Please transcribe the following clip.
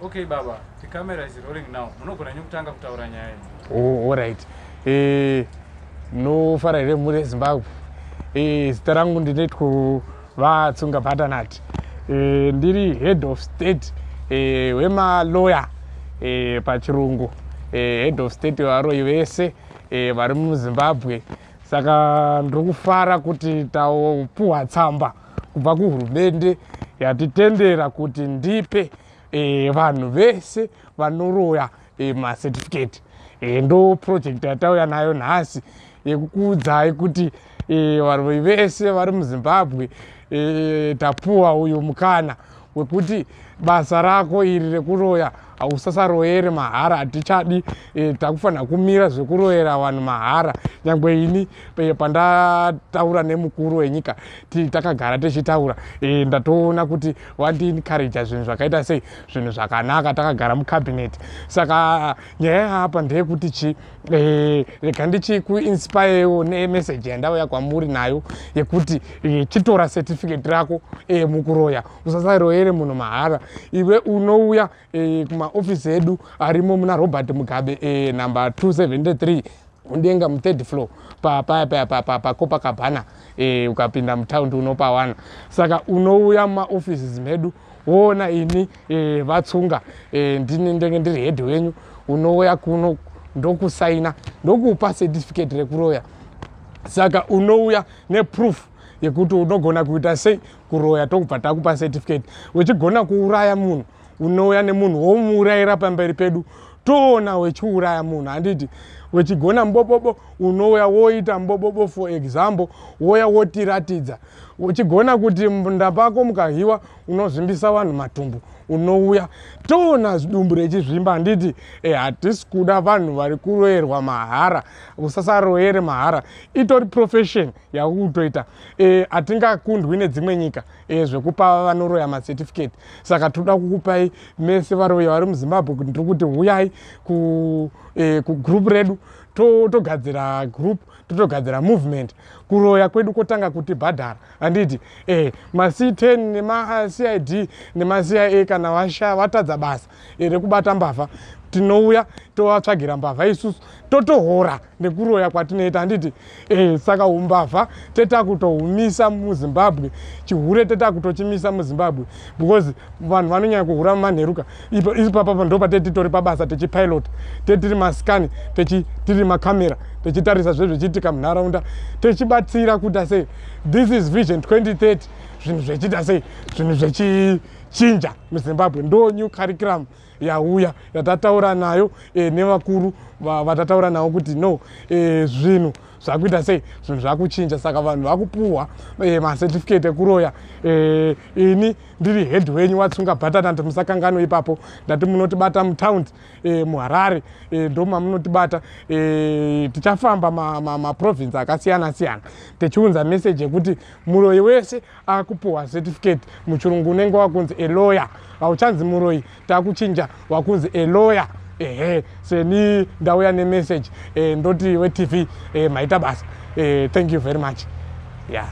Okay baba, the camera is rolling now. Munogona nyukutanga kutaura nyaya. Oh, all right. No fara ere muri Zimbabwe. Zita rangu ndinetwa Vatsunga Bhatanati. Ndiri head of state wema lawyer pachirungu. Head of state varoi vese vari muZimbabwe. Saka ndiri kufara kuti tapuwa tsamba kubva kuhurumende yatitendera kuti ndipe vanhu vese vanoroya macertificate. Ndo project yatauya nayo nhasi yekukuudzai kuti varoi vese vari muZimbabwe tapuwa uyu mukana wekuti basa rako iri rekuroya hausasaroyere mahara. Hatichadi takufanira kumira zvekuroyera vanhu mahara. Nyangwe ini pandataura nemukuru wenyika takagara tichitaura ndatoona kuti wandiencourage zvinhu zvakaita sei, zvinhu zvakanaka takagara mucabinet. Saka nyaya apa ndeyekuti chi rega ndichikuinspirewo nemessage yandauya kwamuri nayo yekuti chitora certificate rako mukuroya, usasaroyere munhu mahara. Iwe unouya kumaofisi edu arimo muna Robert Mugabe number 273 undenga mu3rd floor pa Copacabana ukapinda mutaundi unopawana. Saka unouya mumaofisi medu woona ini Vatsunga ndinenge ndiri head wenyu, unouya kuno ndokusaina ndokupa certificate rekuroya. Saka unouya neproof yekuti unogona kuita sei kuroya tokubva takupa certificate. Uchigona kuuraya munhu unouya nemunhu womuurayira pamberi pedu toona wechiuraya munhu. Handiti wechigona mbobobo unouya woita mbobobo, for example woya wotiratidza. Uchigona kuti munda pako mukahiwa unozvimbisa vanhu matumbu unouya toona zvidumbu rechizvimba. Handiti hatisi kuda vanhu vari kuroyerwa mahara, usasaroyere mahara. Itori profession yakutoita. Hatingakundwi nedzimwe nyika zvekupa vanoroya macertificate. Saka toda kukupai mese varoya vari muZimbabwe kuti ndiri kuti huyai kugroup redu togadzira group, totogadzira movement. Kuroya kwedu kotanga kuti bhadhara. Handiti maC10 nemaCID nemaCIA kana vatadza basa rekubata mbavha tinouya tovatsvagira mbavha isusu totohora nekuroya kwatinoita. Handiti saka umbavha tetakutohumisa muZimbabwe, chihure tetakutochimisa muZimbabwe because vanhu vanonyanya kuhura mumanheruka. Ipapa ndo patetitori pabasa techipilot, tetiri maskani, tiri makamera, techitarisa zvezvichiitika munharaunda, techibatsira kuti sei this is vision 2030, zvinhu zvichiita sei, zvinhu zvechichinja muZimbabwe. Ndo new curriculum yauya yatataura nayo nevakuru vatataura navo kuti no zvinhu zvakuita sei, zvinhu zvakuchinja. Saka vanhu vakupuhwa macertificate ekuroya. Ini ndiri head wenyu Vatsunga Bhatanati, musakanganwa ipapo. Ndati munotibata mutaundi muHarare ndo mamunotibata. Tichafamba maprovince akasiyana siyana tichiunza message yekuti muroyi wese akupuhwa certificate. Muchirungu unenge wakunzi elawyer, hauchanzi muroyi, takuchinja wakunzi elawyer. Seni ndauya nemessage ndoti weTV maita basa. Thank you very much. Yeah.